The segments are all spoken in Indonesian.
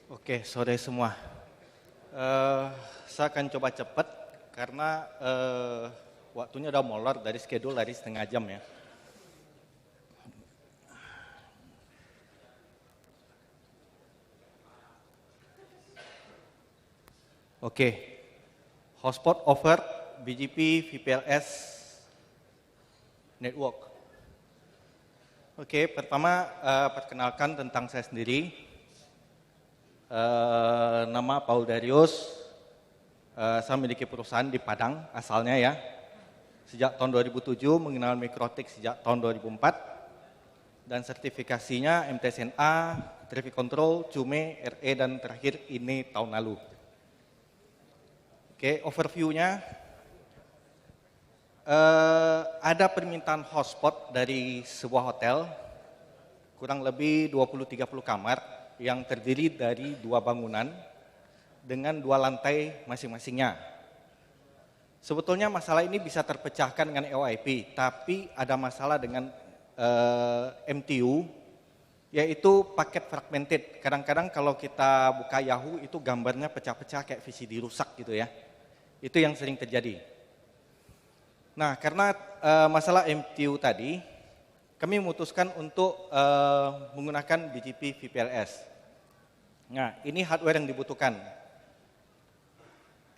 Oke, sore semua. Saya akan coba cepat karena waktunya udah molor dari schedule dari setengah jam ya. Oke, hotspot over BGP VPLS network. Oke, pertama perkenalkan tentang saya sendiri. Nama Paul Darius. Saya memiliki perusahaan di Padang asalnya ya. Sejak tahun 2007 mengenal Mikrotik sejak tahun 2004 dan sertifikasinya MTSNA, Traffic Control, CUME, RE dan terakhir ini tahun lalu. Oke, overview-nya ada permintaan hotspot dari sebuah hotel kurang lebih 20-30 kamar yang terdiri dari 2 bangunan dengan 2 lantai masing-masingnya. Sebetulnya masalah ini bisa terpecahkan dengan EOIP, tapi ada masalah dengan MTU, yaitu paket fragmented. Kadang-kadang kalau kita buka Yahoo itu gambarnya pecah-pecah kayak VCD rusak gitu ya. Itu yang sering terjadi. Nah, karena masalah MTU tadi, kami memutuskan untuk menggunakan BGP VPLS. Nah, ini hardware yang dibutuhkan.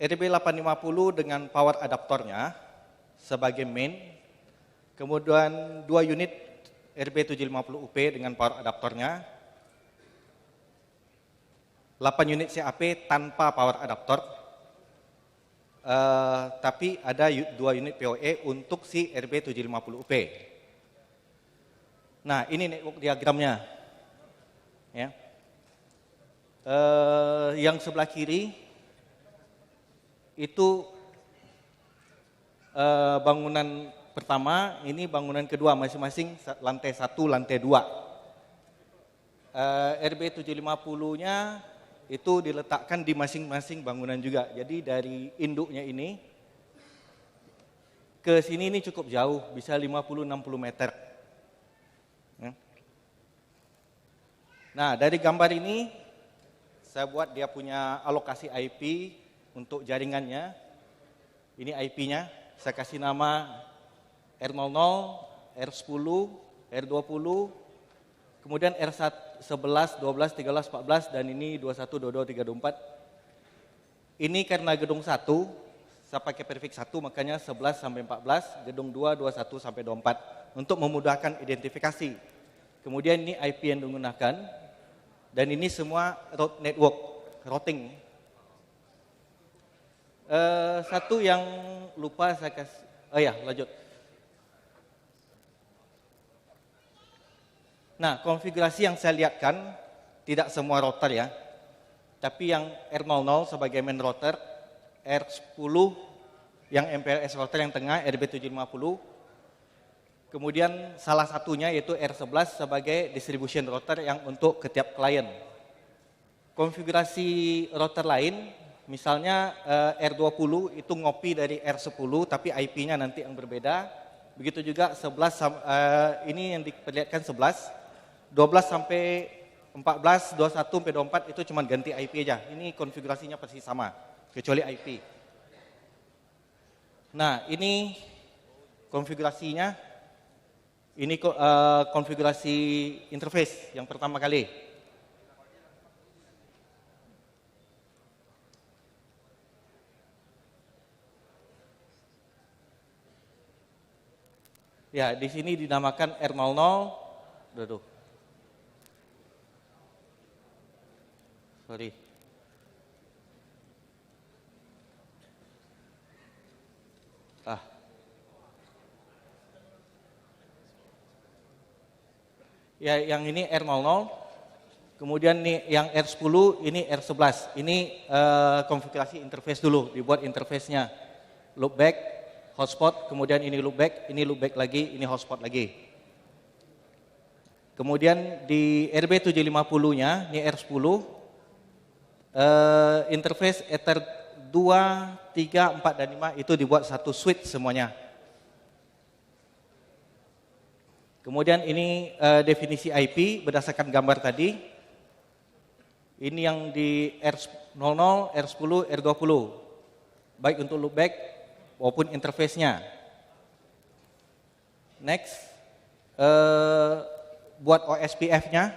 RB850 dengan power adaptornya sebagai main, kemudian 2 unit RB750UP dengan power adaptornya, 8 unit CAP tanpa power adaptor, tapi ada 2 unit PoE untuk si RB750UP. Nah, ini network diagramnya. Ya. Yang sebelah kiri itu bangunan pertama, ini bangunan kedua, masing-masing lantai 1, lantai 2. RB750-nya itu diletakkan di masing-masing bangunan juga. Jadi dari induknya ini ke sini ini cukup jauh, bisa 50-60 meter. Nah, dari gambar ini saya buat dia punya alokasi IP untuk jaringannya. Ini IP-nya, saya kasih nama R00, R10, R20, kemudian R11, 12, 13, 14, dan ini 21, 22, 3, 24. Ini karena gedung 1, saya pakai prefix 1, makanya 11 sampai 14, gedung 2, 21 sampai 24, untuk memudahkan identifikasi. Kemudian ini IP yang digunakan, dan ini semua route network, routing. Satu yang lupa saya kasih, oh ya lanjut. Nah, konfigurasi yang saya lihatkan tidak semua router ya, tapi yang R00 sebagai main router, R10 yang MPLS router yang tengah RB750, kemudian salah satunya yaitu R11 sebagai distribution router yang untuk ke tiap klien. Konfigurasi router lain, misalnya R20 itu ngopi dari R10 tapi IP-nya nanti yang berbeda. Begitu juga 11 ini yang diperlihatkan 11, 12 sampai 14, 21 sampai 24 itu cuma ganti IP aja. Ini konfigurasinya persis sama kecuali IP. Nah, ini konfigurasinya. Ini konfigurasi interface yang pertama kali. Ya, di sini dinamakan R00. Aduh. Sorry. Ya, yang ini R00. Kemudian nih yang R10, ini R11. Ini konfigurasi interface dulu, dibuat interface-nya. Loopback, hotspot, kemudian ini loopback lagi, ini hotspot lagi. Kemudian di RB750-nya, ini R10, interface Ether 2, 3, 4, dan 5 itu dibuat satu switch semuanya. Kemudian ini definisi IP berdasarkan gambar tadi. Ini yang di R00, R10, R20. Baik untuk loopback maupun interface-nya. Next, buat OSPF-nya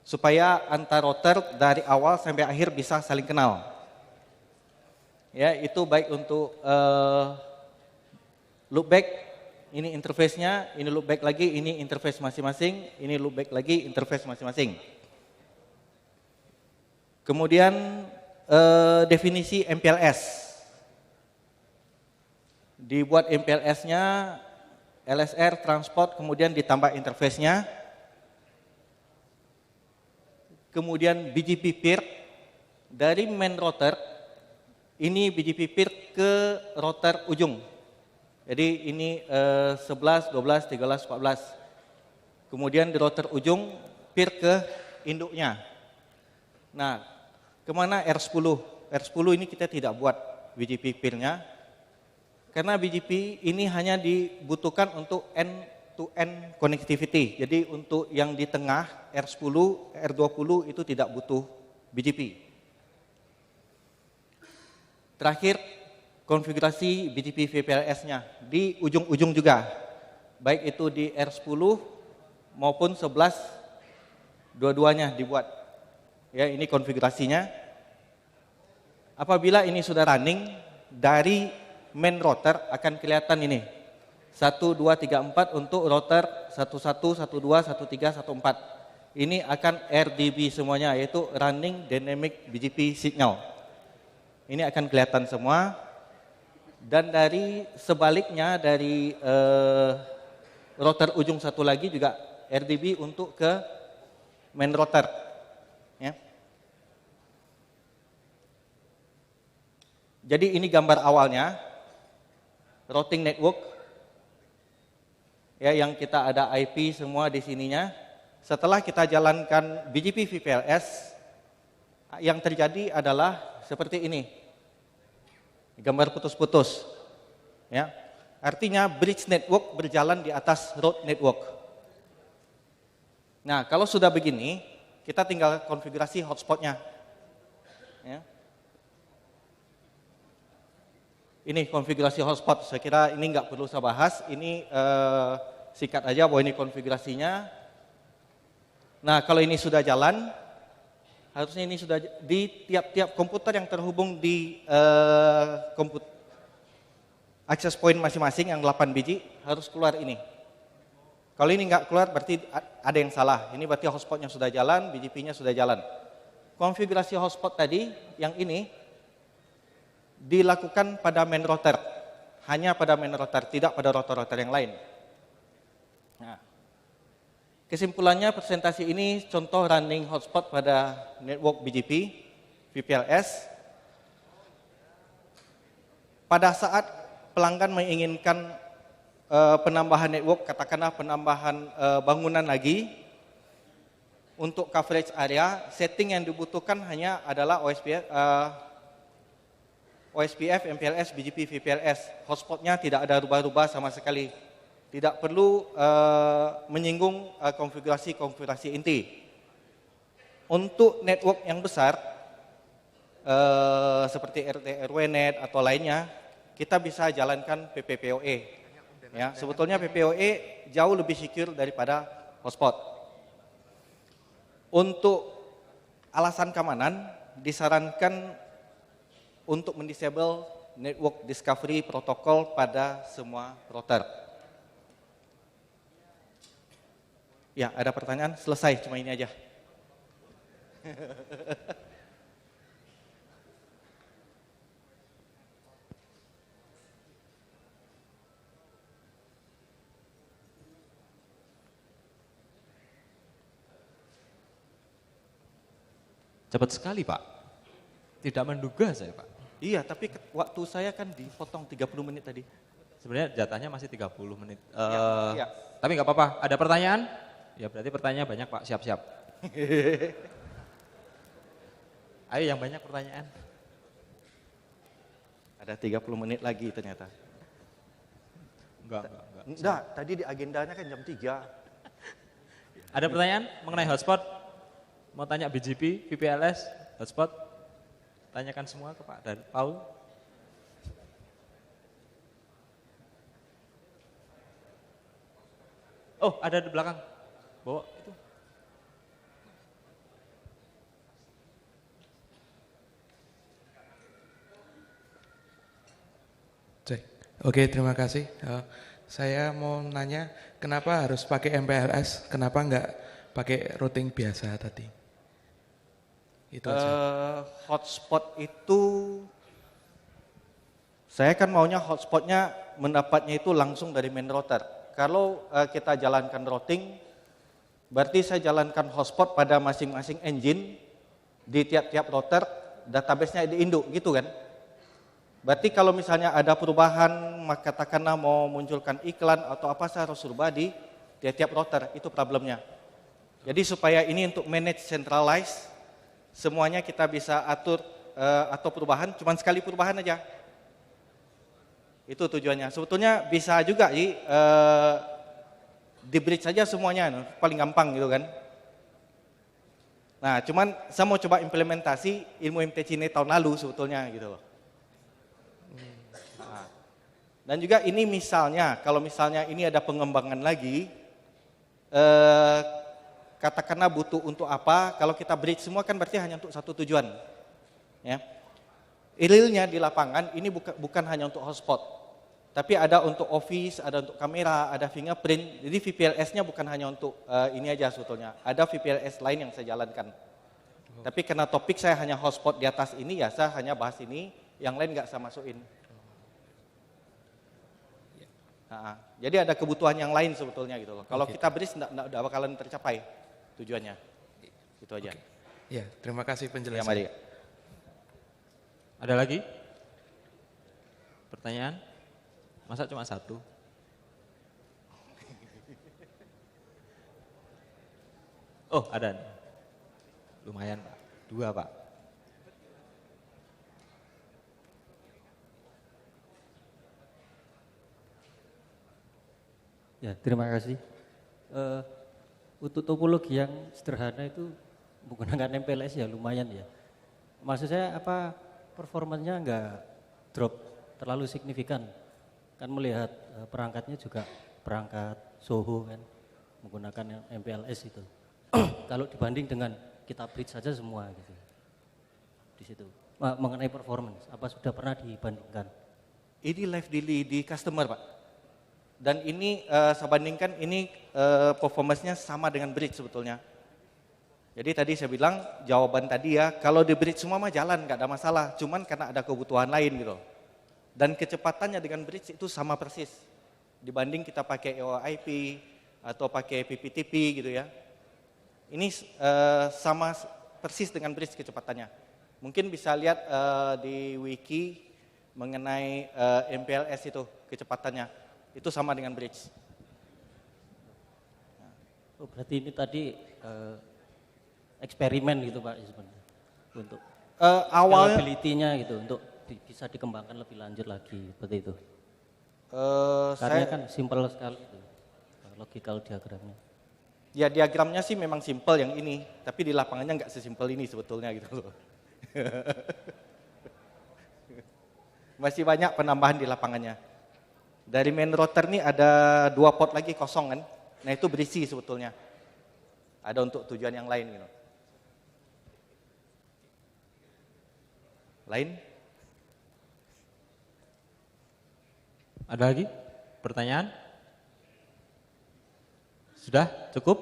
supaya antar router dari awal sampai akhir bisa saling kenal. Ya, itu baik untuk loopback, ini interface-nya, ini loopback lagi, ini interface masing-masing, ini loopback lagi, interface masing-masing. Kemudian definisi MPLS. Dibuat MPLS-nya, LSR, transport, kemudian ditambah interface-nya. Kemudian BGP peer, dari main router, ini BGP peer ke router ujung. Jadi ini 11, 12, 13, 14. Kemudian di router ujung, peer ke induknya. Nah, kemana R10? R10 ini kita tidak buat BGP peer-nya, karena BGP ini hanya dibutuhkan untuk end-to-end connectivity. Jadi untuk yang di tengah, R10, R20 itu tidak butuh BGP. Terakhir, konfigurasi BGP VPLS-nya di ujung-ujung juga. Baik itu di R10 maupun 11, dua-duanya dibuat. Ya, ini konfigurasinya. Apabila ini sudah running, dari main router akan kelihatan ini. 1, 2, 3, 4 untuk router 11, 12, 13, 14. Ini akan RDB semuanya, yaitu Running Dynamic BGP Signal. Ini akan kelihatan semua. Dan dari sebaliknya, dari router ujung satu lagi juga RDB untuk ke main router. Ya. Jadi ini gambar awalnya, routing network, ya, yang kita ada IP semua di sininya. Setelah kita jalankan BGP VPLS, yang terjadi adalah seperti ini. Gambar putus-putus. Ya. Artinya bridge network berjalan di atas road network. Nah, kalau sudah begini, kita tinggal konfigurasi hotspotnya. Ya. Ini konfigurasi hotspot, saya kira ini nggak perlu saya bahas, ini singkat aja bahwa ini konfigurasinya. Nah, kalau ini sudah jalan, harusnya ini sudah di tiap-tiap komputer yang terhubung di access point masing-masing yang 8 biji harus keluar ini. Kalau ini nggak keluar berarti ada yang salah. Ini berarti hotspotnya sudah jalan, BGP-nya sudah jalan. Konfigurasi hotspot tadi yang ini dilakukan pada main router, hanya pada main router, tidak pada router-router yang lain. Nah, kesimpulannya presentasi ini contoh running hotspot pada network BGP, VPLS. Pada saat pelanggan menginginkan penambahan network, katakanlah penambahan bangunan lagi, untuk coverage area, setting yang dibutuhkan hanya adalah OSPF, MPLS, BGP, VPLS. Hotspotnya tidak ada rubah-rubah sama sekali. Tidak perlu menyinggung konfigurasi inti. Untuk network yang besar, seperti RT, RWNet atau lainnya, kita bisa jalankan PPPoE. Ya, sebetulnya PPPoE jauh lebih secure daripada hotspot. Untuk alasan keamanan, disarankan untuk mendisable network discovery protocol pada semua router. Ya, ada pertanyaan? Selesai, cuma ini aja. Cepat sekali, Pak. Tidak menduga saya, Pak. Iya, tapi waktu saya kan dipotong 30 menit tadi. Sebenarnya jatahnya masih 30 menit. Ya. Tapi nggak apa-apa. Ada pertanyaan? Ya berarti pertanyaannya banyak, Pak. Siap-siap. Ayo yang banyak pertanyaan. Ada 30 menit lagi ternyata. Enggak, tadi di agendanya kan jam 3. Ada pertanyaan mengenai hotspot? mau tanya BGP, VPLS, hotspot? Tanyakan semua ke Pak dan Paul. Oh, ada di belakang. Bawa itu. Cek. Oke, terima kasih. Saya mau nanya, kenapa harus pakai MPLS? Kenapa enggak pakai routing biasa tadi? Itu aja. Hotspot itu, saya kan maunya hotspotnya mendapatnya itu langsung dari main router. Kalau kita jalankan routing, berarti saya jalankan hotspot pada masing-masing engine di tiap-tiap router, database-nya di induk gitu kan. Berarti kalau misalnya ada perubahan, maka katakanlah mau munculkan iklan atau apa, saya harus rubah di tiap-tiap router, itu problemnya. Jadi supaya ini untuk manage centralized, semuanya kita bisa atur atau perubahan, cuma sekali perubahan aja. Itu tujuannya. Sebetulnya bisa juga di bridge saja semuanya, paling gampang gitu kan. Nah, cuman saya mau coba implementasi ilmu MTC ini tahun lalu sebetulnya gitu loh. Nah, dan juga ini misalnya, kalau misalnya ini ada pengembangan lagi, katakanlah butuh untuk apa, kalau kita bridge semua kan berarti hanya untuk satu tujuan. Ya. Realnya di lapangan ini bukan hanya untuk hotspot, tapi ada untuk office, ada untuk kamera, ada fingerprint. Jadi VPLS-nya bukan hanya untuk ini aja sebetulnya. Ada VPLS lain yang saya jalankan. Tapi karena topik saya hanya hotspot di atas ini, ya saya hanya bahas ini, yang lain nggak saya masukin. Nah, jadi ada kebutuhan yang lain sebetulnya gitu loh. Kalau kita bridge nggak bakalan tercapai tujuannya. Itu aja. Ya, terima kasih penjelasan. Ya, mari. Ada lagi? Pertanyaan? Masa cuma satu? Oh, ada nih. Lumayan, Pak. 2, Pak. Ya, terima kasih. Untuk topologi yang sederhana itu menggunakan MPLS ya lumayan ya. Maksud saya apa performanya enggak drop terlalu signifikan. Kan melihat perangkatnya juga perangkat Soho kan menggunakan MPLS itu. Kalau dibanding dengan kita bridge saja semua gitu. Di situ. Mengenai performance, apa sudah pernah dibandingkan? Ini live di customer, Pak. Dan ini saya bandingkan ini performance-nya sama dengan bridge sebetulnya. Jadi tadi saya bilang jawaban tadi ya, kalau di bridge semua mah jalan, nggak ada masalah. Cuman karena ada kebutuhan lain gitu. Dan kecepatannya dengan bridge itu sama persis. Dibanding kita pakai EOIP atau pakai PPTP gitu ya. Ini sama persis dengan bridge kecepatannya. Mungkin bisa lihat di wiki mengenai MPLS itu kecepatannya. Itu sama dengan bridge. Oh, berarti ini tadi eksperimen gitu Pak sebenarnya untuk awalnya scalability-nya gitu untuk bisa dikembangkan lebih lanjut lagi seperti itu. Karena saya kan simpel sekali itu logical diagramnya. ya diagramnya sih memang simpel yang ini, tapi di lapangannya nggak sesimpel ini sebetulnya gitu loh. Masih banyak penambahan di lapangannya. Dari main router nih ada 2 port lagi kosong kan, nah itu berisi sebetulnya. Ada untuk tujuan yang lain gitu. Lain? Ada lagi? Pertanyaan? Sudah? Cukup?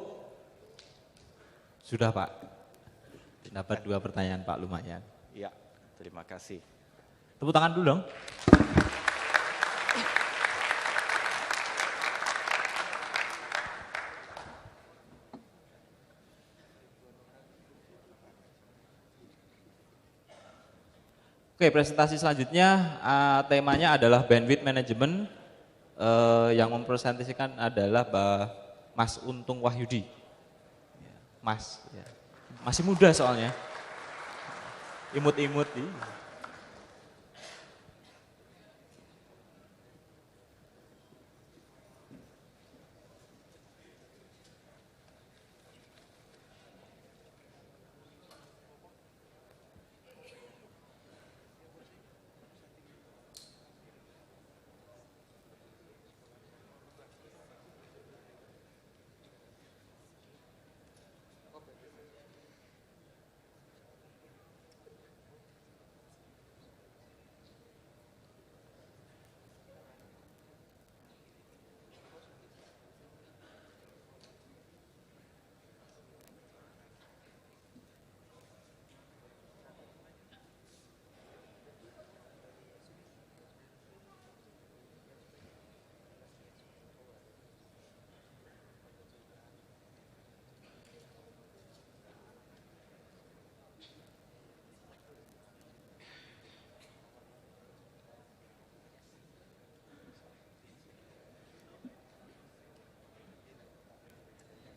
Sudah, Pak. Dapat 2 pertanyaan, Pak, lumayan. Iya, terima kasih. Tepuk tangan dulu dong. Oke, presentasi selanjutnya temanya adalah bandwidth management. Yang mempresentasikan adalah Mas Untung Wahyudi. Mas, ya. Masih muda soalnya. Imut-imut.